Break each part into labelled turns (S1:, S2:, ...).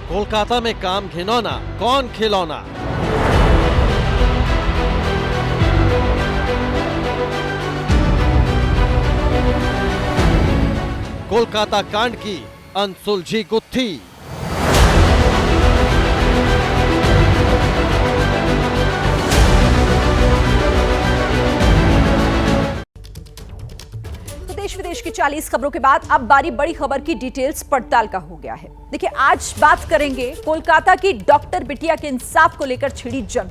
S1: कोलकाता में काम घिनौना, कौन खिलौना। कोलकाता कांड की अनसुलझी गुत्थी।
S2: देश विदेश की 40 खबरों के बाद अब बारी बड़ी खबर की डिटेल्स पड़ताल का हो गया है। देखिए, आज बात करेंगे कोलकाता की डॉक्टर बिटिया के इंसाफ को लेकर छिड़ी जंग।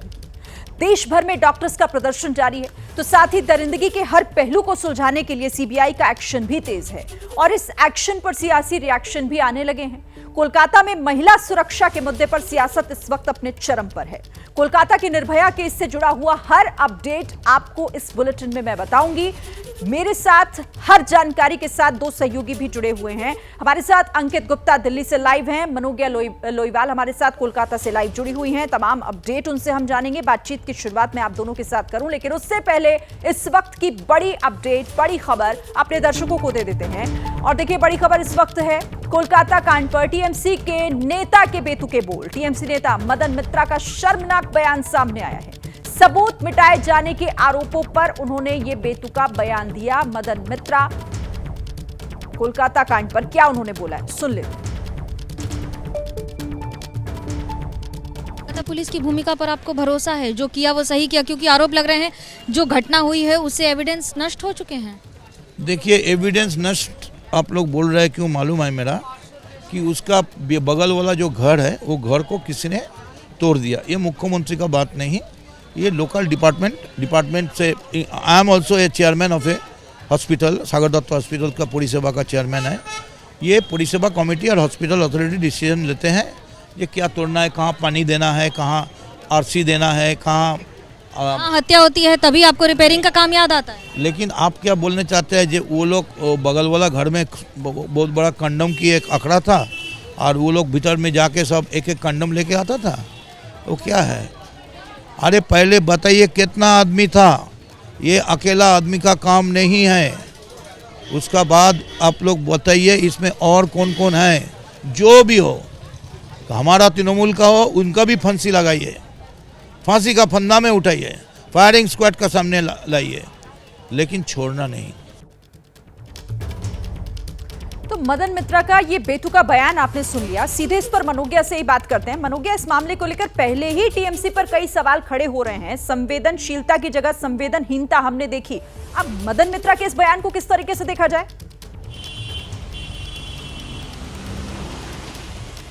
S2: देश भर में डॉक्टर्स का प्रदर्शन जारी है, तो साथ ही दरिंदगी के हर पहलू को सुलझाने के लिए सीबीआई का एक्शन भी तेज है और इस एक्शन पर सियासी रिएक्शन भी आने लगे हैं। कोलकाता में महिला सुरक्षा के मुद्दे पर सियासत इस वक्त अपने चरम पर है। कोलकाता की निर्भया केस से जुड़ा हुआ हर अपडेट आपको इस बुलेटिन में मैं बताऊंगी। मेरे साथ हर जानकारी के साथ दो सहयोगी भी जुड़े हुए हैं। हमारे साथ अंकित गुप्ता दिल्ली से लाइव हैं, मनोज्ञा लोईवाल हमारे साथ कोलकाता से लाइव जुड़ी हुई हैं। तमाम अपडेट उनसे हम जानेंगे। बातचीत की शुरुआत मैं आप दोनों के साथ करूं, लेकिन उससे पहले इस वक्त की बड़ी अपडेट, बड़ी खबर अपने दर्शकों को दे देते हैं। और देखिए, बड़ी खबर इस वक्त है कोलकाता कांड पर टीएमसी के नेता के बेतुके बोल। टीएमसी नेता मदन मित्रा का शर्मनाक बयान सामने आया है। सबूत मिटाए जाने के आरोपों पर उन्होंने ये बेतुका बयान दिया। मदन मित्रा कोलकाता कांड पर क्या उन्होंने बोला है, सुन ले।
S3: पुलिस की भूमिका पर आपको भरोसा है? जो किया वो सही किया, क्योंकि आरोप लग रहे हैं जो घटना हुई है उससे एविडेंस नष्ट हो चुके हैं।
S4: देखिए, एविडेंस नष्ट आप लोग बोल रहे हैं, क्यों मालूम है मेरा कि उसका बगल वाला जो घर है वो घर को किसी ने तोड़ दिया। ये मुख्यमंत्री का बात नहीं, ये लोकल डिपार्टमेंट से। I am also a chairman of a hospital, Sagar Dutt hospital का परिसेवा का चेयरमैन है। ये परिसेवा कमेटी और हॉस्पिटल अथॉरिटी डिसीजन लेते हैं ये क्या तोड़ना है, कहाँ पानी देना है, कहाँ आरसी देना है, कहाँ
S3: हत्या होती है तभी आपको रिपेयरिंग का काम याद आता है।
S4: लेकिन आप क्या बोलना चाहते हैं, जो वो लोग बगल वाला घर में बहुत बड़ा कंडम की एक अखड़ा था और वो लोग भीतर में जाके सब एक एक कंडम लेके आता था, तो क्या है? अरे पहले बताइए कितना आदमी था, ये अकेला आदमी का काम नहीं है। उसका बाद आप लोग बताइए इसमें और कौन कौन है। जो भी हो, हमारा तृणमूल का हो, उनका भी फांसी लगाइए, फांसी का फंदा में उठाइए, फायरिंग स्क्वाड का सामने लाइए, लेकिन छोड़ना नहीं।
S2: तो मदन मित्रा का ये बेतुका बयान आपने सुन लिया। सीधे इस पर मनोज्ञा से ही बात करते हैं। मनोज्ञा, इस मामले को लेकर पहले ही टीएमसी पर कई सवाल खड़े हो रहे हैं। संवेदनशीलता की जगह संवेदनहीनता हमने देखी। अब मदन मित्रा के इस बयान को किस तरीके से देखा जाए?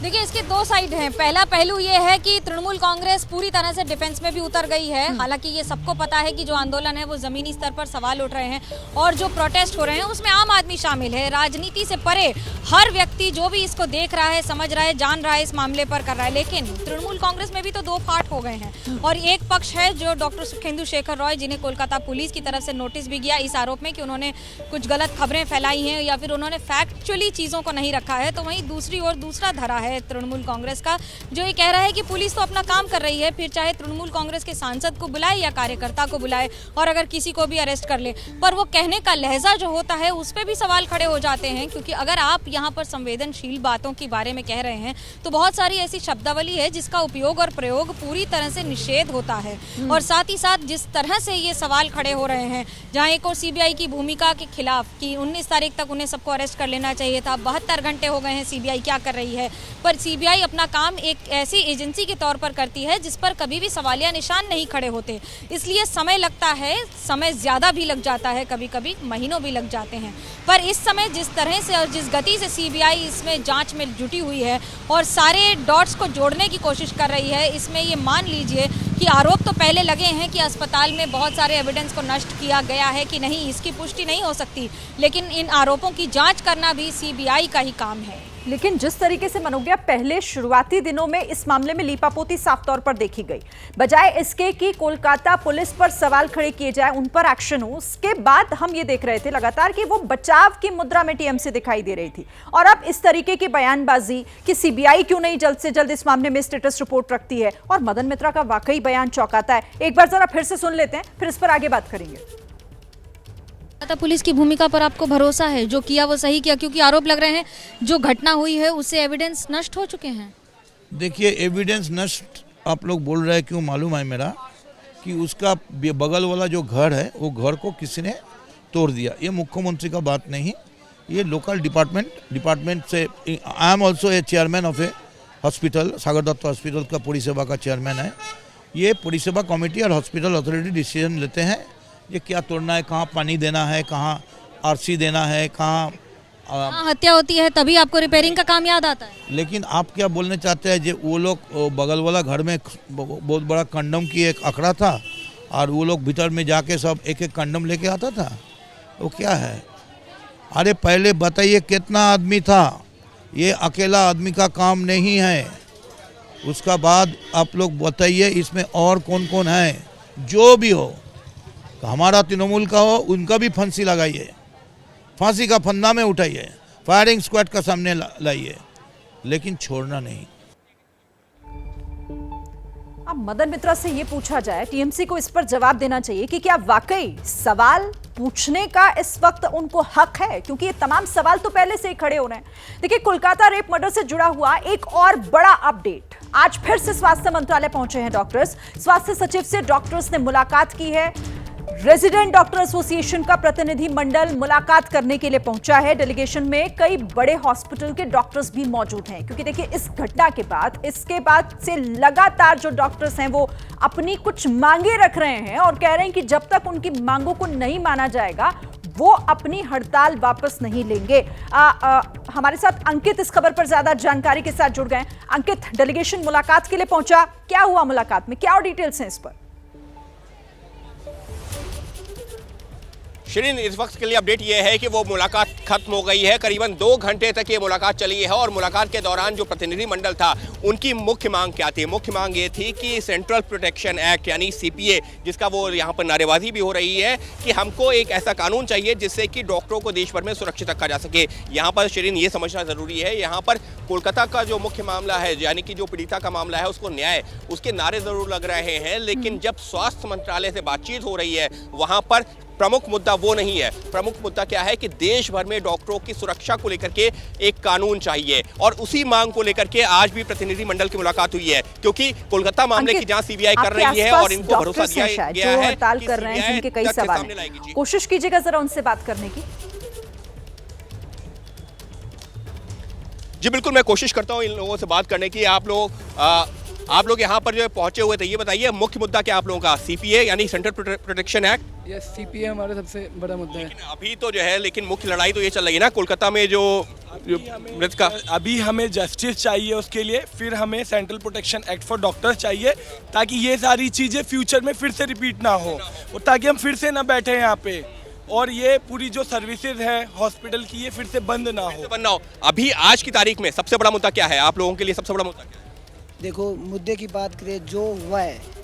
S3: देखिए, इसके दो साइड हैं। पहला पहलू ये है कि तृणमूल कांग्रेस पूरी तरह से डिफेंस में भी उतर गई है। हालांकि ये सबको पता है कि जो आंदोलन है वो जमीनी स्तर पर सवाल उठ रहे हैं और जो प्रोटेस्ट हो रहे हैं उसमें आम आदमी शामिल है। राजनीति से परे हर व्यक्ति जो भी इसको देख रहा है, समझ रहा है, जान रहा है, इस मामले पर कर रहा है। लेकिन तृणमूल कांग्रेस में भी तो दो फाट हो गए हैं और एक पक्ष है जो डॉक्टर सुखेंदु शेखर रॉय, जिन्हें कोलकाता पुलिस की तरफ से नोटिस भी गया इस आरोप में कि उन्होंने कुछ गलत खबरें फैलाई हैं या फिर उन्होंने फैक्चुअली चीज़ों को नहीं रखा है। तो वहीं दूसरी ओर दूसरा धरा है तृणमूल कांग्रेस का, जो ये कह रहा है कि पुलिस तो अपना काम कर रही है, फिर चाहे तृणमूल कांग्रेस के सांसद को बुलाए या कार्यकर्ता को बुलाए और अगर किसी को भी अरेस्ट कर ले। पर वो कहने का लहजा जो होता है उस पर भी सवाल खड़े हो जाते हैं, क्योंकि अगर आप यहाँ पर संवेदनशील बातों के बारे में कह रहे हैं तो बहुत सारी ऐसी शब्दावली है जिसका उपयोग और प्रयोग पूरी तरह से निषेध होता है। और साथ ही साथ जिस तरह से ये सवाल खड़े हो रहे हैं, जहाँ एक और सीबीआई की भूमिका के खिलाफ कि 19 तारीख तक उन्हें सबको अरेस्ट कर लेना चाहिए था, 72 घंटे हो गए हैं, सीबीआई क्या कर रही है? पर सीबीआई अपना काम एक ऐसी एजेंसी के तौर पर करती है जिस पर कभी भी सवालिया निशान नहीं खड़े होते, इसलिए समय लगता है, समय ज्यादा भी लग जाता है, कभी कभी महीनों भी लग जाते हैं। पर इस समय जिस तरह से और जिस गति से सीबीआई इसमें जांच में जुटी हुई है और सारे डॉट्स को जोड़ने की कोशिश कर रही है, इसमें ये मान लीजिए कि आरोप तो पहले लगे हैं कि अस्पताल में बहुत सारे एविडेंस को नष्ट किया गया है कि नहीं, इसकी पुष्टि नहीं हो सकती, लेकिन इन आरोपों की जांच करना भी सीबीआई का ही काम है।
S2: लेकिन जिस तरीके से मनोज्ञा पहले शुरुआती दिनों में इस मामले में लीपापोती साफ तौर पर देखी गई, बजाय इसके कि कोलकाता पुलिस पर सवाल खड़े किए जाए, उन पर एक्शन हो, उसके बाद हम ये देख रहे थे लगातार कि वो बचाव की मुद्रा में टीएमसी दिखाई दे रही थी। और अब इस तरीके की बयानबाजी कि सीबीआई क्यों नहीं जल्द से जल्द इस मामले में स्टेटस रिपोर्ट रखती है, और मदन मित्रा का वाकई बयान चौंकाता है। एक बार जरा फिर से सुन लेते हैं, फिर इस पर आगे बात करेंगे।
S3: पुलिस की भूमिका पर आपको भरोसा है? जो किया वो सही किया, क्योंकि आरोप लग रहे हैं जो घटना हुई है उससे एविडेंस नष्ट हो चुके हैं।
S4: देखिए, एविडेंस नष्ट आप लोग बोल रहे हैं, क्यों मालूम है मेरा कि उसका बगल वाला जो घर है वो घर को किसी ने तोड़ दिया। ये मुख्यमंत्री का बात नहीं, ये लोकल डिपार्टमेंट से। I am also a chairman of a hospital, Sagar Dutt hospital का परिसेवा का चेयरमैन है। ये परिसेवा कमेटी और हॉस्पिटल अथॉरिटी डिसीजन लेते हैं ये क्या तोड़ना है, कहाँ पानी देना है, कहाँ आरसी देना है, कहाँ
S3: हत्या होती है तभी आपको रिपेयरिंग का काम याद आता है।
S4: लेकिन आप क्या बोलना चाहते हैं, जो वो लोग बगल वाला घर में बहुत बड़ा कंडम की एक अखड़ा था और वो लोग भीतर में जाके सब एक एक कंडम लेके आता था, वो क्या है? अरे पहले बताइए कितना आदमी था, ये अकेला आदमी का काम नहीं है। उसका बाद आप लोग बताइए इसमें और कौन कौन है, जो भी हो, हमारा तृणमूल का हो, उनका भी फांसी लगाइए, फांसी का फंदा में उठाइए, फायरिंग स्क्वाड का सामने लाइए, लेकिन छोड़ना नहीं।
S2: अब मदन मित्रा से ये पूछा जाए, टीएमसी को इस पर जवाब देना चाहिए कि क्या वाकई सवाल पूछने का इस वक्त उनको हक है, क्योंकि ये तमाम सवाल तो पहले से ही खड़े हो रहे हैं। देखिए, कोलकाता रेप मर्डर से जुड़ा हुआ एक और बड़ा अपडेट। आज फिर से स्वास्थ्य मंत्रालय पहुंचे हैं डॉक्टर्स। स्वास्थ्य सचिव से डॉक्टर्स ने मुलाकात की है। रेजिडेंट डॉक्टर एसोसिएशन का प्रतिनिधि मंडल मुलाकात करने के लिए पहुंचा है। डेलीगेशन में कई बड़े हॉस्पिटल के डॉक्टर्स भी मौजूद हैं, क्योंकि देखिए इस घटना के बाद, इसके बाद से लगातार जो डॉक्टर्स हैं वो अपनी कुछ मांगे रख रहे हैं और कह रहे हैं कि जब तक उनकी मांगों को नहीं माना जाएगा वो अपनी हड़ताल वापस नहीं लेंगे। हमारे साथ अंकित इस खबर पर ज्यादा जानकारी के साथ जुड़ गए। अंकित, डेलीगेशन मुलाकात के लिए पहुंचा, क्या हुआ मुलाकात में, क्या और डिटेल्स हैं इस पर?
S5: शिरीन, इस वक्त के लिए अपडेट ये है कि वो मुलाकात खत्म हो गई है। करीबन 2 घंटे तक ये मुलाकात चली है और मुलाकात के दौरान जो प्रतिनिधि मंडल था उनकी मुख्य मांग क्या थी? मुख्य मांग ये थी कि सेंट्रल प्रोटेक्शन एक्ट यानी सीपीए, जिसका वो यहाँ पर नारेबाजी भी हो रही है कि हमको एक ऐसा कानून चाहिए जिससे कि डॉक्टरों को देश भर में सुरक्षित रखा जा सके। यहाँ पर शिरीन ये समझना जरूरी है, यहाँ पर कोलकाता का जो मुख्य मामला है, यानी कि जो पीड़िता का मामला है, उसको न्याय, उसके नारे जरूर लग रहे हैं, लेकिन जब स्वास्थ्य मंत्रालय से बातचीत हो रही है वहाँ पर प्रमुख मुद्दा वो नहीं है। प्रमुख मुद्दा क्या है कि देश भर में डॉक्टरों की सुरक्षा को लेकर के एक कानून चाहिए, और उसी मांग को लेकर के आज भी प्रतिनिधि मंडल की मुलाकात हुई है, क्योंकि कोलकाता मामले की जांच सीबीआई कर रही है और इनको भरोसा दिया गया है
S2: हड़ताल कर रहे हैं, जिनके कई सवाल हैं। कोशिश कीजिएगा जरा उनसे बात करने की।
S5: जी बिल्कुल, मैं कोशिश करता हूँ इन लोगों से बात करने की। आप लोग यहाँ पर जो पहुंचे हुए थे, ये बताइए मुख्य मुद्दा क्या आप लोगों का? सीपीए यानी central protection act?
S6: Yes, CPA हमारा सबसे बड़ा मुद्दा है।
S5: अभी तो जो है, लेकिन मुख्य लड़ाई तो ये चल रही है ना कोलकाता में, जो मृत का।
S6: अभी हमें जस्टिस चाहिए उसके लिए, फिर हमें central protection act for doctors चाहिए, ताकि ये सारी चीज़ें फ्यूचर में फिर से रिपीट ना हो और ताकि हम फिर से ना बैठे यहाँ पे और ये पूरी जो सर्विसेज है हॉस्पिटल की ये फिर से बंद ना हो।
S5: अभी आज की तारीख में सबसे बड़ा मुद्दा क्या है आप लोगों के लिए? सबसे बड़ा मुद्दा क्या है?
S7: देखो, मुद्दे की बात करें, जो हुआ है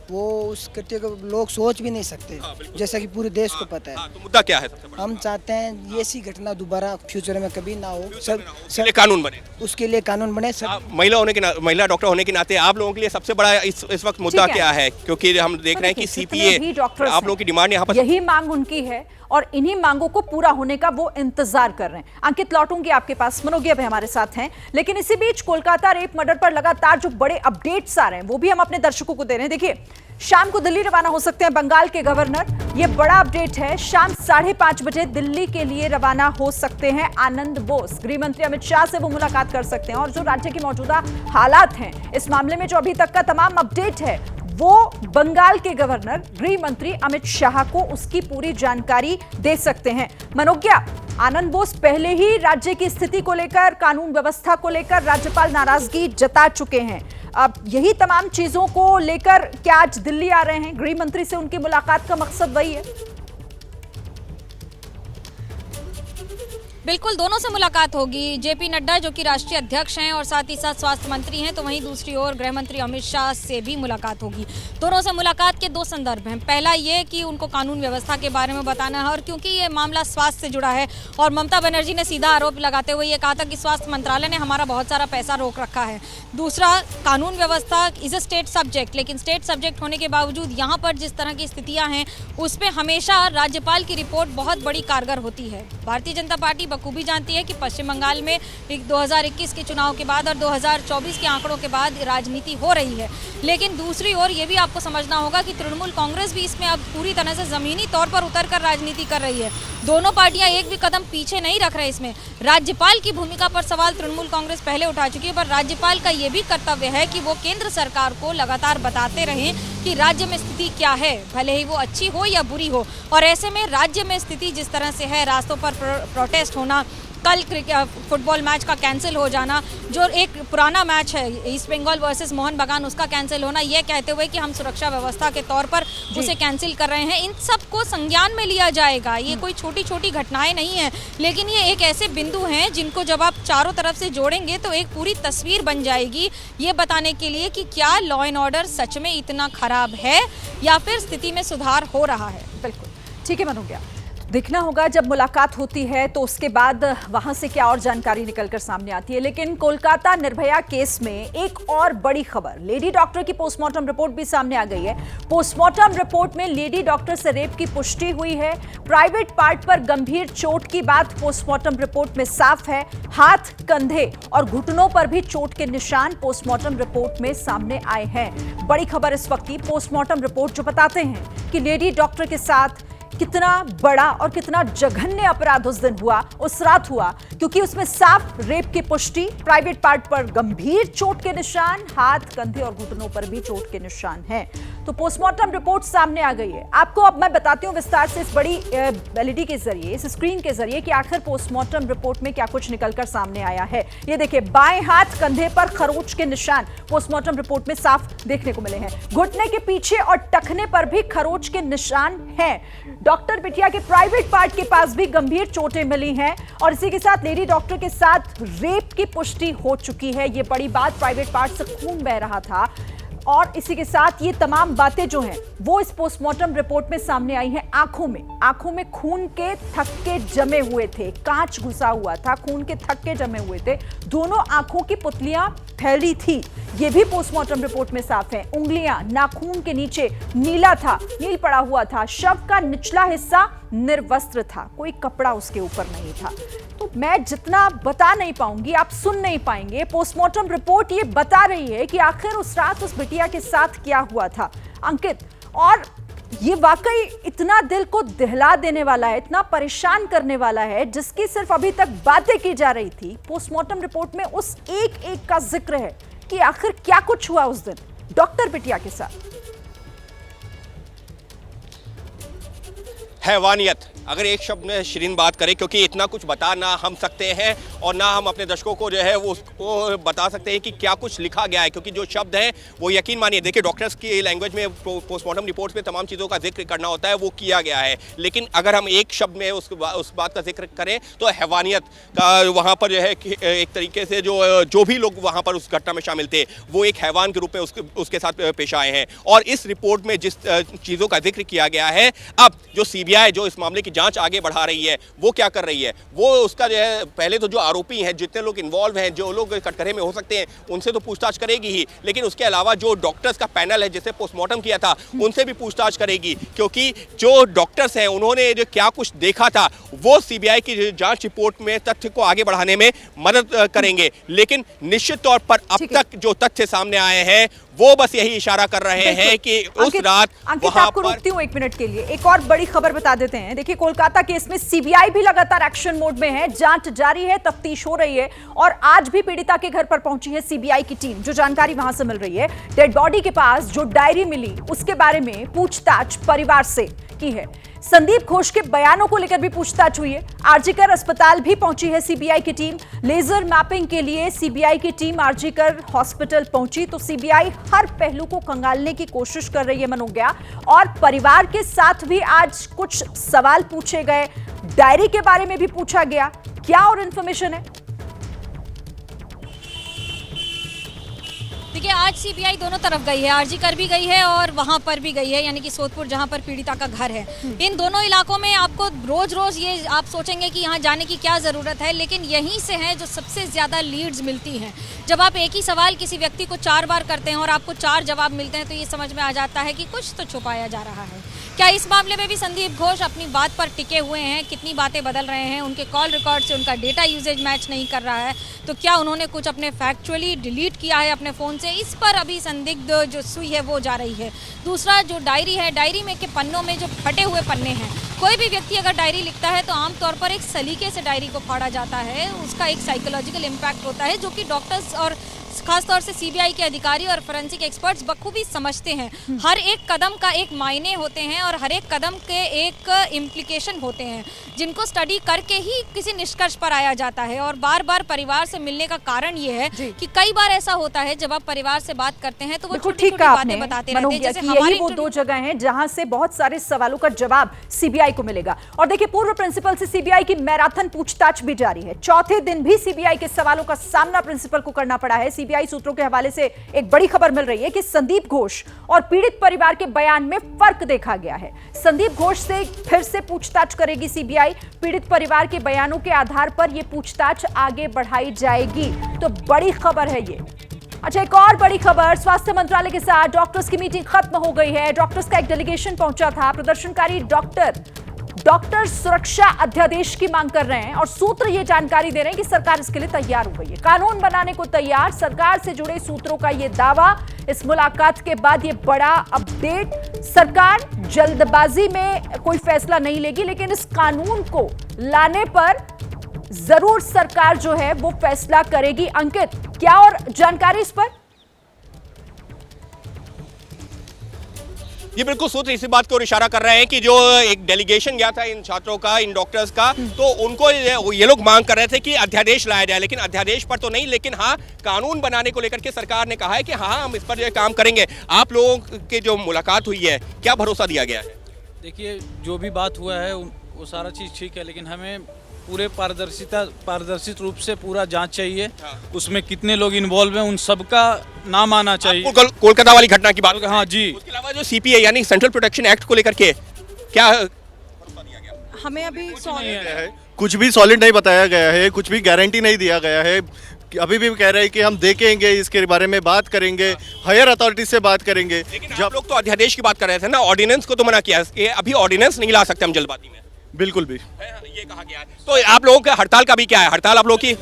S7: वो उस कृत्य को लोग सोच भी नहीं सकते, जैसा कि पूरे देश को पता है।
S5: तो मुद्दा क्या है सबसे बड़ा?
S7: हम चाहते हैं ये ऐसी घटना दोबारा फ्यूचर में कभी ना हो,
S5: सब कानून बने,
S7: उसके लिए कानून बने। सब
S5: महिला डॉक्टर होने के नाते आप लोगों के लिए सबसे बड़ा इस वक्त मुद्दा क्या है? क्योंकि हम देख रहे हैं कि सीपीए, आप लोगों की डिमांड यहाँ पर,
S2: यही मांग उनकी है और इन्हीं मांगों को पूरा होने का वो इंतजार कर रहे हैं। अंकित, लौटूंगी आपके पास, मनोगी अब हमारे साथ हैं, लेकिन इसी बीच कोलकाता रेप मर्डर पर लगातार जो बड़े अपडेट्स आ रहे हैं वो भी हम अपने दर्शकों को दे रहे हैं। देखिए, शाम को दिल्ली रवाना हो सकते हैं बंगाल के गवर्नर, ये बड़ा अपडेट है। शाम 5:30 बजे दिल्ली के लिए रवाना हो सकते हैं आनंद बोस। गृह मंत्री अमित शाह से वो मुलाकात कर सकते हैं और जो राज्य की मौजूदा हालात हैं इस मामले में, जो अभी तक का तमाम अपडेट है, वो बंगाल के गवर्नर गृह मंत्री अमित शाह को उसकी पूरी जानकारी दे सकते हैं। मनोज्ञा, आनंद बोस पहले ही राज्य की स्थिति को लेकर, कानून व्यवस्था को लेकर राज्यपाल नाराजगी जता चुके हैं। अब यही तमाम चीजों को लेकर क्या आज दिल्ली आ रहे हैं? गृह मंत्री से उनकी मुलाकात का मकसद वही है?
S3: बिल्कुल, दोनों से मुलाकात होगी। जेपी नड्डा जो कि राष्ट्रीय अध्यक्ष हैं और साथ ही साथ स्वास्थ्य मंत्री हैं, तो वहीं दूसरी ओर गृह मंत्री अमित शाह से भी मुलाकात होगी। दोनों से मुलाकात के 2 संदर्भ हैं। पहला ये कि उनको कानून व्यवस्था के बारे में बताना है, और क्योंकि ये मामला स्वास्थ्य से जुड़ा है और ममता बनर्जी ने सीधा आरोप लगाते हुए ये कहा था कि स्वास्थ्य मंत्रालय ने हमारा बहुत सारा पैसा रोक रखा है। दूसरा, कानून व्यवस्था इज अ स्टेट सब्जेक्ट, लेकिन स्टेट सब्जेक्ट होने के बावजूद यहाँ पर जिस तरह की स्थितियाँ हैं उस पर हमेशा राज्यपाल की रिपोर्ट बहुत बड़ी कारगर होती है। भारतीय जनता पार्टी बखूबी जानती है कि पश्चिम बंगाल में 2021 के चुनाव के बाद और 2024 के आंकड़ों के बाद राजनीति हो रही है। लेकिन दूसरी ओर ये भी आपको समझना होगा कि तृणमूल कांग्रेस भी इसमें अब पूरी तरह से जमीनी तौर पर उतरकर राजनीति कर रही है। दोनों पार्टियां एक भी कदम पीछे नहीं रख रहे। इसमें राज्यपाल की भूमिका पर सवाल तृणमूल कांग्रेस पहले उठा चुकी है, पर राज्यपाल का ये भी कर्तव्य है कि वो केंद्र सरकार को लगातार बताते रहें कि राज्य में स्थिति क्या है, भले ही वो अच्छी हो या बुरी हो। और ऐसे में राज्य में स्थिति जिस तरह से है, रास्तों पर प्रोटेस्ट होना, कल फुटबॉल मैच का कैंसिल हो जाना, जो एक पुराना मैच है ईस्ट बंगाल वर्सेस मोहन बगान, उसका कैंसिल होना, ये कहते हुए कि हम सुरक्षा व्यवस्था के तौर पर उसे कैंसिल कर रहे हैं, इन सब को संज्ञान में लिया जाएगा। ये कोई छोटी छोटी घटनाएं नहीं है, लेकिन ये एक ऐसे बिंदु हैं जिनको जब आप चारों तरफ से जोड़ेंगे तो एक पूरी तस्वीर बन जाएगी, ये बताने के लिए कि क्या लॉ एंड ऑर्डर सच में इतना खराब है या फिर स्थिति में सुधार हो रहा है।
S2: बिल्कुल ठीक है, मनोज, देखना होगा जब मुलाकात होती है तो उसके बाद वहां से क्या और जानकारी निकलकर सामने आती है। लेकिन कोलकाता निर्भया केस में एक और बड़ी खबर, लेडी डॉक्टर की पोस्टमार्टम रिपोर्ट भी सामने आ गई है। पोस्टमार्टम रिपोर्ट में लेडी डॉक्टर से रेप की पुष्टि हुई है। प्राइवेट पार्ट पर गंभीर चोट की बात पोस्टमार्टम रिपोर्ट में साफ है। हाथ, कंधे और घुटनों पर भी चोट के निशान पोस्टमार्टम रिपोर्ट में सामने आए हैं। बड़ी खबर इस वक्त की पोस्टमार्टम रिपोर्ट जो बताते हैं कि लेडी डॉक्टर के साथ कितना बड़ा और कितना जघन्य अपराध उस दिन हुआ, उस रात हुआ, क्योंकि उसमें साफ रेप की पुष्टि, प्राइवेट पार्ट पर गंभीर चोट के निशान, हाथ, कंधे और घुटनों पर भी चोट के निशान हैं। तो पोस्टमार्टम रिपोर्ट सामने आ गई है। आपको अब मैं बताती हूं विस्तार से इस बड़ी एलईडी के जरिए, इस स्क्रीन के जरिए कि आखिर पोस्टमार्टम रिपोर्ट में क्या कुछ निकलकर सामने आया है। ये देखिए, बाएं हाथ कंधे पर खरोंच के निशान पोस्टमार्टम रिपोर्ट में साफ देखने को मिले हैं। घुटने के पीछे और टखने पर भी खरोंच के निशान हैं। डॉक्टर बिटिया के प्राइवेट पार्ट के पास भी गंभीर चोटें मिली हैं और इसी के साथ लेडी डॉक्टर के साथ रेप की पुष्टि हो चुकी है। ये बड़ी बात, प्राइवेट पार्ट से खून बह रहा था और इसी के साथ ये तमाम बातें जो हैं वो इस पोस्टमार्टम रिपोर्ट में सामने आई हैं। आंखों में खून के थक्के जमे हुए थे, कांच घुसा हुआ था, खून के थक्के जमे हुए थे, दोनों आंखों की पुतलियां फैली थी, ये भी पोस्टमार्टम रिपोर्ट में साफ है। उंगलियां नाखून के नीचे नील पड़ा हुआ था। शव का निचला हिस्सा निर्वस्त्र था, कोई कपड़ा उसके ऊपर नहीं था। तो मैं जितना बता नहीं पाऊंगी, आप सुन नहीं पाएंगे। पोस्टमार्टम रिपोर्ट ये बता रही है कि आखिर उस रात उस बिटिया के साथ क्या हुआ था, अंकित। और ये वाकई इतना दिल को दहला देने वाला है, इतना परेशान करने वाला है, जिसकी सिर्फ अभी तक बातें की जा रही थी। पोस्टमार्टम रिपोर्ट में उस एक का जिक्र है कि आखिर क्या कुछ हुआ उस दिन डॉक्टर बिटिया के साथ।
S5: हैवानियत, अगर एक शब्द में शिरीन बात करें, क्योंकि इतना कुछ बता ना हम सकते हैं और ना हम अपने दर्शकों को जो है वो उसको बता सकते हैं कि क्या कुछ लिखा गया है, क्योंकि जो शब्द हैं वो यकीन मानिए, देखिए डॉक्टर्स की लैंग्वेज में पोस्टमार्टम रिपोर्ट्स में तमाम चीज़ों का जिक्र करना होता है, वो किया गया है। लेकिन अगर हम एक शब्द में उस बात का जिक्र करें तो हैवानियत का वहाँ पर जो है एक तरीके से जो भी लोग वहाँ पर उस घटना में शामिल थे वो एक हैवान के रूप में उसके साथ पेश आए हैं। और इस रिपोर्ट में जिस चीज़ों का जिक्र किया गया है, अब जो CBI जो इस मामले की जांच आगे बढ़ा रही है वो क्या कर रही है, वो उसका जो है पहले तो जो आरोपी हैं, जितने लोग इन्वॉल्व हैं, जो लोग कटघरे में हो सकते हैं, उनसे तो पूछताछ करेगी ही, लेकिन उसके अलावा जो डॉक्टर्स का पैनल है जिसे पोस्टमार्टम किया था उनसे भी पूछताछ करेगी, क्योंकि जो डॉक्टर्स हैं उन्होंने जो क्या कुछ देखा था वो CBI की जांच रिपोर्ट में तथ्य को आगे बढ़ाने में मदद करेंगे। लेकिन निश्चित तौर पर अब तक जो तथ्य सामने आए हैं वो बस यही इशारा कर रहे हैं कि उस रात वहां पर।
S2: रोकती हूं 1 मिनट के लिए, एक और बड़ी खबर बता देते हैं। देखिए, कोलकाता केस में CBI भी लगातार एक्शन मोड में है, जांच जारी है, तफ्तीश हो रही है और आज भी पीड़िता के घर पर पहुंची है CBI की टीम। जो जानकारी वहां से मिल रही है, डेड बॉडी के पास जो डायरी मिली उसके बारे में पूछताछ परिवार से की है। संदीप घोष के बयानों को लेकर भी पूछताछ हुई है। आरजीकर अस्पताल भी पहुंची है CBI की टीम। लेजर मैपिंग के लिए CBI की टीम आरजीकर हॉस्पिटल पहुंची तो CBI हर पहलू को खंगालने की कोशिश कर रही है मनोज्ञा, और परिवार के साथ भी आज कुछ सवाल पूछे गए, डायरी के बारे में भी पूछा गया। क्या और इंफॉर्मेशन है?
S3: देखिए, आज CBI दोनों तरफ गई है, आरजीकर भी गई है और वहाँ पर भी गई है, यानी कि सोदपुर जहाँ पर पीड़िता का घर है। इन दोनों इलाकों में आपको रोज ये आप सोचेंगे कि यहाँ जाने की क्या ज़रूरत है, लेकिन यहीं से हैं जो सबसे ज़्यादा लीड्स मिलती हैं। जब आप एक ही सवाल किसी व्यक्ति को 4 बार करते हैं और आपको 4 जवाब मिलते हैं तो ये समझ में आ जाता है कि कुछ तो छुपाया जा रहा है। क्या इस मामले में भी संदीप घोष अपनी बात पर टिके हुए हैं? कितनी बातें बदल रहे हैं? उनके कॉल रिकॉर्ड से उनका डेटा यूजेज मैच नहीं कर रहा है, तो क्या उन्होंने कुछ अपने फैक्चुअली डिलीट किया है अपने फ़ोन से? इस पर अभी संदिग्ध जो सुई है वो जा रही है। दूसरा जो डायरी है, डायरी में के पन्नों में जो फटे हुए पन्ने हैं, कोई भी व्यक्ति अगर डायरी लिखता है तो आमतौर पर एक सलीके से डायरी को फाड़ा जाता है, उसका एक साइकोलॉजिकल इम्पैक्ट होता है जो कि डॉक्टर्स और खासतौर से सीबीआई के अधिकारी और फोरेंसिक एक्सपर्ट्स बखूबी समझते हैं। हर एक कदम का एक मायने होते हैं और हर एक कदम के एक इम्प्लीकेशन होते हैं जिनको स्टडी करके ही किसी निष्कर्ष पर आया जाता है। और बार बार परिवार से मिलने का कारण ये है कि कई बार ऐसा होता है जब आप परिवार से बात करते हैं तो वो छोटी-छोटी बातें बताते रहते हैं। जैसे
S2: यही वो 2 जगह हैं जहां से बहुत सारे सवालों का जवाब सीबीआई को मिलेगा। और देखिए, पूर्व प्रिंसिपल से सीबीआई की मैराथन पूछताछ भी जारी है। चौथे दिन भी सीबीआई के सवालों का सामना प्रिंसिपल को करना पड़ा है। सीबीआई सूत्रों के हवाले से एक बड़ी खबर मिल रही है कि संदीप घोष और पीड़ित परिवार के बयान में फर्क देखा गया है। संदीप घोष से फिर से पूछताछ करेगी सीबीआई। पीड़ित परिवार के बयानों के आधार पर यह पूछताछ आगे बढ़ाई जाएगी। तो बड़ी खबर है ये। अच्छा, एक और बड़ी खबर, स्वास्थ्य मंत्रालय के साथ डॉक्टर्स की मीटिंग खत्म हो गई है। डॉक्टर्स का एक डेलीगेशन पहुंचा था। प्रदर्शनकारी डॉक्टर सुरक्षा अध्यादेश की मांग कर रहे हैं और सूत्र ये जानकारी दे रहे हैं कि सरकार इसके लिए तैयार हो गई है, कानून बनाने को तैयार। सरकार से जुड़े सूत्रों का ये दावा। इस मुलाकात के बाद ये बड़ा अपडेट। सरकार जल्दबाजी में कोई फैसला नहीं लेगी, लेकिन इस कानून को लाने पर जरूर सरकार जो है वो फैसला करेगी। अंकित, क्या और जानकारी इस पर?
S5: ये बिल्कुल सूत्र इसी बात की ओर इशारा कर रहे हैं कि जो एक डेलीगेशन गया था इन छात्रों का, इन डॉक्टर्स का, तो उनको ये लोग मांग कर रहे थे कि अध्यादेश लाया जाए, लेकिन अध्यादेश पर तो नहीं, लेकिन हाँ कानून बनाने को लेकर के सरकार ने कहा है कि हाँ हम इस पर जो काम करेंगे। आप लोगों की जो मुलाकात हुई है, क्या भरोसा दिया गया है?
S8: देखिए, जो भी बात हुआ है वो सारा चीज़ ठीक है, लेकिन हमें पूरे पारदर्शित रूप से पूरा जांच चाहिए। उसमें कितने लोग इन्वॉल्व हैं उन सबका नाम आना चाहिए।
S5: कोलकाता वाली घटना की बात?
S8: हाँ जी।
S5: उसके अलावा जो सीपीए यानी सेंट्रल प्रोटेक्शन एक्ट को लेकर के क्या
S9: हमें अभी
S10: कुछ भी सॉलिड नहीं बताया गया है, कुछ भी गारंटी नहीं दिया गया है। अभी भी कह रहे हैं कि हम देखेंगे, इसके बारे में बात करेंगे, हायर अथॉरिटी से बात करेंगे।
S5: जब लोग तो अध्यादेश की बात कर रहे थे ना, ऑर्डिनेंस को तो मना किया, अभी ऑर्डिनेंस नहीं ला सकते हम जल्दबाजी में।
S10: बिल्कुल भी
S5: ये कहा गया है। तो आप लोगों का हड़ताल का भी क्या है? हड़ताल आप लोग की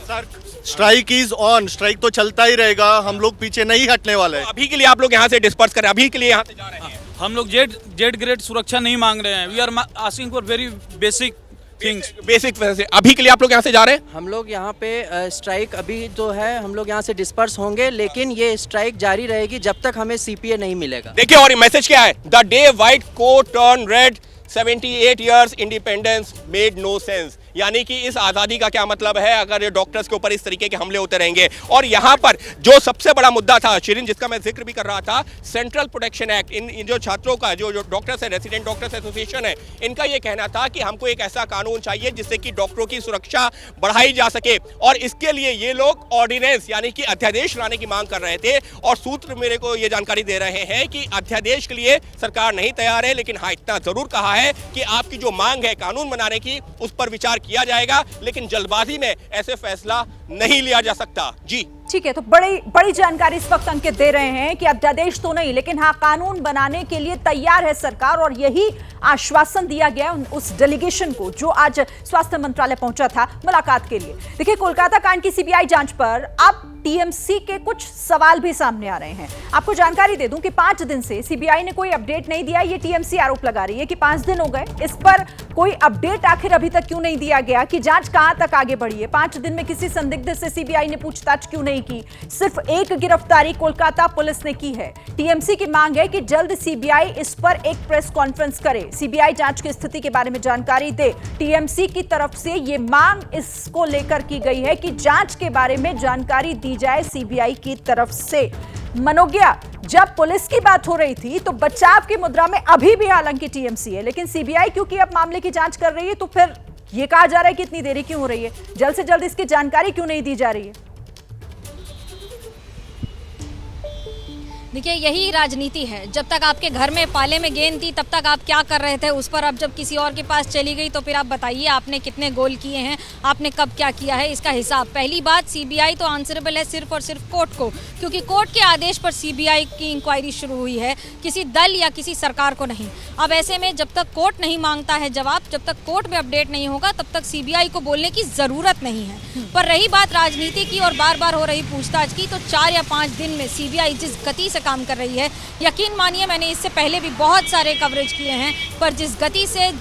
S10: स्ट्राइक इज ऑन, स्ट्राइक तो चलता ही रहेगा, हम लोग पीछे नहीं हटने वाले हैं।
S5: अभी के लिए आप लोग यहाँ से डिस्पर्स करें, अभी के लिए यहाँ से जा रहे हैं।
S8: हम लोग जेड ग्रेड सुरक्षा नहीं मांग रहे हैं। We are asking for very basic things,
S5: basic. अभी के लिए आप लोग यहाँ से जा रहे हैं?
S9: हम लोग यहाँ पे स्ट्राइक अभी जो है हम लोग यहाँ से डिस्पर्स होंगे, लेकिन ये स्ट्राइक जारी रहेगी जब तक हमें सीपीए नहीं मिलेगा।
S5: देखिए, और मैसेज क्या है? The day white coat turn red, 78 years independence made no sense. यानी कि इस आज़ादी का क्या मतलब है अगर ये डॉक्टर्स के ऊपर इस तरीके के हमले होते रहेंगे। और यहाँ पर जो सबसे बड़ा मुद्दा था शिरीन, जिसका मैं जिक्र भी कर रहा था, सेंट्रल प्रोटेक्शन एक्ट। इन जो छात्रों का जो डॉक्टर्स है, रेसिडेंट डॉक्टर्स एसोसिएशन है, इनका ये कहना था कि हमको एक ऐसा कानून चाहिए जिससे कि डॉक्टरों की सुरक्षा बढ़ाई जा सके, और इसके लिए ये लोग ऑर्डिनेंस यानी कि अध्यादेश लाने की मांग कर रहे थे। और सूत्र मेरे को ये जानकारी दे रहे हैं कि अध्यादेश के लिए सरकार नहीं तैयार है, लेकिन हाँ इतना जरूर कहा है कि आपकी जो मांग है कानून बनाने की, उस पर विचार किया जाएगा, लेकिन जल्दबाजी में ऐसे फैसला नहीं लिया जा सकता। जी
S2: ठीक है, तो बड़ी जानकारी इस वक्त अंकित दे रहे हैं कि अध्यादेश तो नहीं, लेकिन हाँ कानून बनाने के लिए तैयार है सरकार, और यही आश्वासन दिया गया उस डेलीगेशन को जो आज स्वास्थ्य मंत्रालय पहुंचा था मुलाकात के लिए। देखिए, कोलकाता कांड की सीबीआई जांच पर अब टीएमसी के कुछ सवाल भी सामने आ रहे हैं। आपको जानकारी दे दूं कि 5 दिन से सीबीआई ने कोई अपडेट नहीं दिया। ये टीएमसी आरोप लगा रही है कि 5 दिन हो गए, इस पर कोई अपडेट आखिर अभी तक क्यों नहीं दिया गया कि जांच कहां तक आगे बढ़ी है। 5 दिन में किसी संदिग्ध से सीबीआई ने पूछताछ क्यों नहीं की। सिर्फ एक गिरफ्तारी कोलकाता पुलिस ने की है। टीएमसी की मांग है कि जल्द सीबीआई इस पर एक प्रेस कॉन्फ्रेंस करे, सीबीआई जांच की स्थिति के बारे में जानकारी दे। टीएमसी की तरफ से यह मांग इसको लेकर की गई है कि जांच के बारे में जानकारी दी जाए सीबीआई की तरफ से। मनोज्ञा, जब पुलिस की बात हो रही थी तो बचाव की मुद्रा में अभी भी हालांकि टीएमसी है, लेकिन सीबीआई क्योंकि अब मामले की जांच कर रही है, तो फिर यह कहा जा रहा है कि इतनी देरी क्यों हो रही है, जल्द से जल्द इसकी जानकारी क्यों नहीं दी जा रही है?
S3: देखिए, यही राजनीति है। जब तक आपके घर में पाले में गेंद थी तब तक आप क्या कर रहे थे, उस पर अब जब किसी और के पास चली गई तो फिर आप बताइए आपने कितने गोल किए हैं, आपने कब क्या किया है, इसका हिसाब। पहली बात, सीबीआई तो आंसरेबल है सिर्फ और सिर्फ कोर्ट को, क्योंकि कोर्ट के आदेश पर सीबीआई की इंक्वायरी शुरू हुई है, किसी दल या किसी सरकार को नहीं। अब ऐसे में जब तक कोर्ट नहीं मांगता है जवाब, जब तक कोर्ट में अपडेट नहीं होगा, तब तक सीबीआई को बोलने की जरूरत नहीं है। पर रही बात राजनीति की और बार बार हो रही पूछताछ की, तो 4 या 5 दिन में सीबीआई जिस गति से काम कर रही है, यकीन मानिए मैंने इससे पहले भी बहुत सारे कवरेज किए हैं, पर जिस गति से,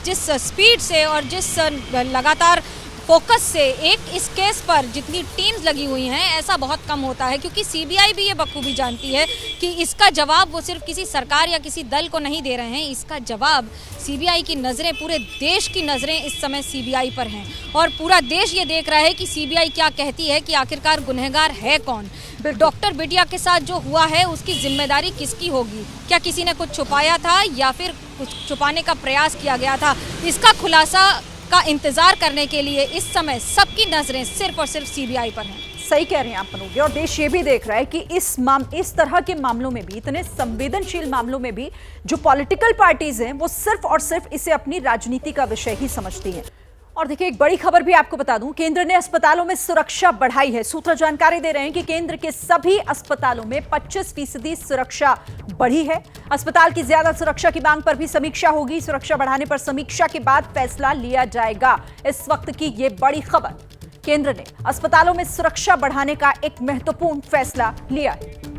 S3: जिस स्पीड से और जिस लगातार फोकस से एक इस केस पर जितनी टीम्स लगी हुई हैं, ऐसा बहुत कम होता है। क्योंकि सीबीआई भी ये बखूबी जानती है कि इसका जवाब वो सिर्फ किसी सरकार या किसी दल को नहीं दे रहे हैं, इसका जवाब सीबीआई की नज़रें, पूरे देश की नज़रें इस समय सीबीआई पर हैं और पूरा देश ये देख रहा है कि सीबीआई क्या कहती है कि आखिरकार गुनहगार है कौन। डॉक्टर बिटिया के साथ जो हुआ है उसकी जिम्मेदारी किसकी होगी? क्या किसी ने कुछ छुपाया था या फिर कुछ छुपाने का प्रयास किया गया था? इसका खुलासा का इंतजार करने के लिए इस समय सबकी नजरें सिर्फ और सिर्फ सीबीआई पर हैं।
S2: सही कह रहे हैं आप मनोज, और देश ये भी देख रहा है कि इस तरह के मामलों में भी, इतने संवेदनशील मामलों में भी जो पॉलिटिकल पार्टीज हैं वो सिर्फ और सिर्फ इसे अपनी राजनीति का विषय ही समझती हैं। और देखिए, एक बड़ी खबर भी आपको बता दूं, केंद्र ने अस्पतालों में सुरक्षा बढ़ाई है। सूत्र जानकारी दे रहे हैं कि केंद्र के सभी अस्पतालों में 25% सुरक्षा बढ़ी है। अस्पताल की ज्यादा सुरक्षा की मांग पर भी समीक्षा होगी। सुरक्षा बढ़ाने पर समीक्षा के बाद फैसला लिया जाएगा। इस वक्त की ये बड़ी खबर, केंद्र ने अस्पतालों में सुरक्षा बढ़ाने का एक महत्वपूर्ण फैसला लिया है।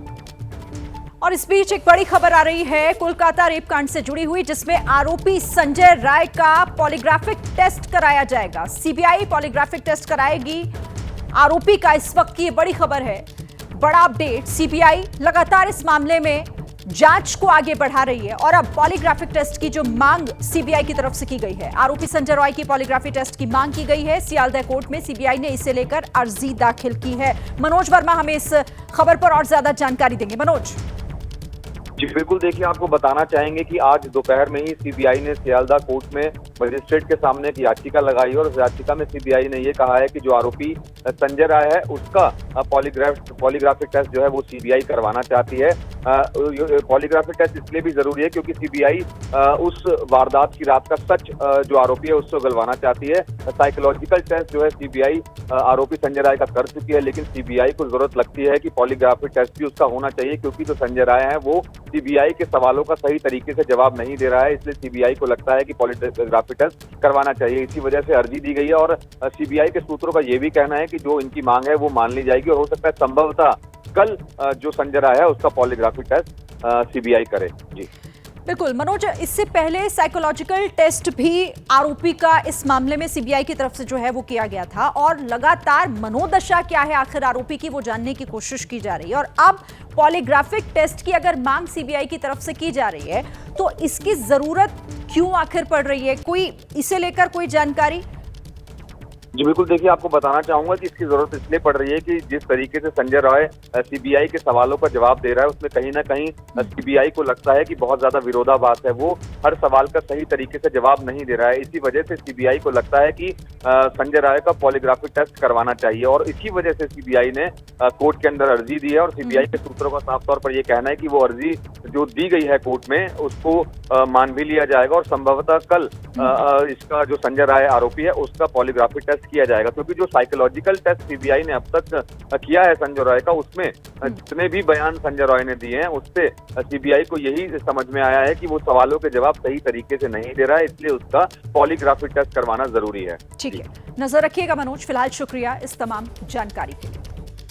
S2: और इस बीच एक बड़ी खबर आ रही है कोलकाता रेप कांड से जुड़ी हुई, जिसमें आरोपी संजय राय का पॉलीग्राफिक टेस्ट कराया जाएगा। सीबीआई पॉलीग्राफिक टेस्ट कराएगी आरोपी का। इस वक्त की ये बड़ी खबर है, बड़ा अपडेट। सीबीआई लगातार इस मामले में जांच को आगे बढ़ा रही है और अब पॉलीग्राफिक टेस्ट की जो मांग सीबीआई की तरफ से की गई है, आरोपी संजय रॉय की पॉलीग्राफी टेस्ट की मांग की गई है। सियालदह कोर्ट में सीबीआई ने इसे लेकर अर्जी दाखिल की है। मनोज वर्मा हमें इस खबर पर और ज्यादा जानकारी देंगे। मनोज
S11: जी बिल्कुल, देखिए आपको बताना चाहेंगे कि आज दोपहर में ही सीबीआई ने सियालदह कोर्ट में मजिस्ट्रेट के सामने एक याचिका लगाई और उस याचिका में सीबीआई ने ये कहा है कि जो आरोपी संजय राय है उसका पॉलीग्राफिक टेस्ट जो है वो सीबीआई करवाना चाहती है। पॉलीग्राफिक टेस्ट इसलिए भी जरूरी है क्योंकि सीबीआई उस वारदात की रात का सच जो आरोपी है उससे उगलवाना चाहती है। साइकोलॉजिकल टेस्ट जो है सीबीआई आरोपी संजय राय का कर चुकी है, लेकिन सीबीआई को जरूरत लगती है कि पॉलीग्राफिक टेस्ट भी उसका होना चाहिए, क्योंकि जो संजय राय है वो सीबीआई के सवालों का सही तरीके से जवाब नहीं दे रहा है। इसलिए सीबीआई को लगता है कि पॉलीग्राफी टेस्ट करवाना चाहिए। इसी वजह से अर्जी दी गई है और सीबीआई के सूत्रों का ये भी कहना है कि जो इनकी मांग है वो मान ली जाएगी और हो सकता है संभवतः कल जो संजय राय है उसका पॉलीग्राफी टेस्ट सीबीआई करे। जी
S2: बिल्कुल मनोज, इससे पहले साइकोलॉजिकल टेस्ट भी आरोपी का इस मामले में सीबीआई की तरफ से जो है वो किया गया था और लगातार मनोदशा क्या है आखिर आरोपी की वो जानने की कोशिश की जा रही है। और अब पॉलीग्राफिक टेस्ट की अगर मांग सीबीआई की तरफ से की जा रही है तो इसकी जरूरत क्यों आखिर पड़ रही है? कोई इसे लेकर कोई जानकारी?
S11: जी बिल्कुल, देखिए आपको बताना चाहूंगा कि इसकी जरूरत इसलिए पड़ रही है कि जिस तरीके से संजय रॉय सीबीआई के सवालों का जवाब दे रहा है उसमें कहीं ना कहीं सीबीआई को लगता है कि बहुत ज्यादा विरोधाभास है, वो हर सवाल का सही तरीके से जवाब नहीं दे रहा है। इसी वजह से सीबीआई को लगता है कि संजय राय का पॉलीग्राफिक टेस्ट करवाना चाहिए और इसी वजह से सीबीआई ने कोर्ट के अंदर अर्जी दी है। और सीबीआई के सूत्रों का साफ तौर पर यह कहना है कि वो अर्जी जो दी गई है कोर्ट में उसको मान भी लिया जाएगा और संभवतः कल इसका जो संजय राय आरोपी है उसका पॉलीग्राफिक टेस्ट किया जाएगा, क्योंकि जो साइकोलॉजिकल टेस्ट सीबीआई ने अब तक किया है संजय रॉय का उसमें जितने भी बयान संजय रॉय ने दिए हैं उससे सीबीआई को यही समझ में आया है कि वो सवालों के जवाब सही तरीके से नहीं दे रहा है, इसलिए उसका पॉलीग्राफिक टेस्ट करवाना जरूरी है।
S2: ठीक है, नजर रखिएगा मनोज। फिलहाल शुक्रिया इस तमाम जानकारी के लिए।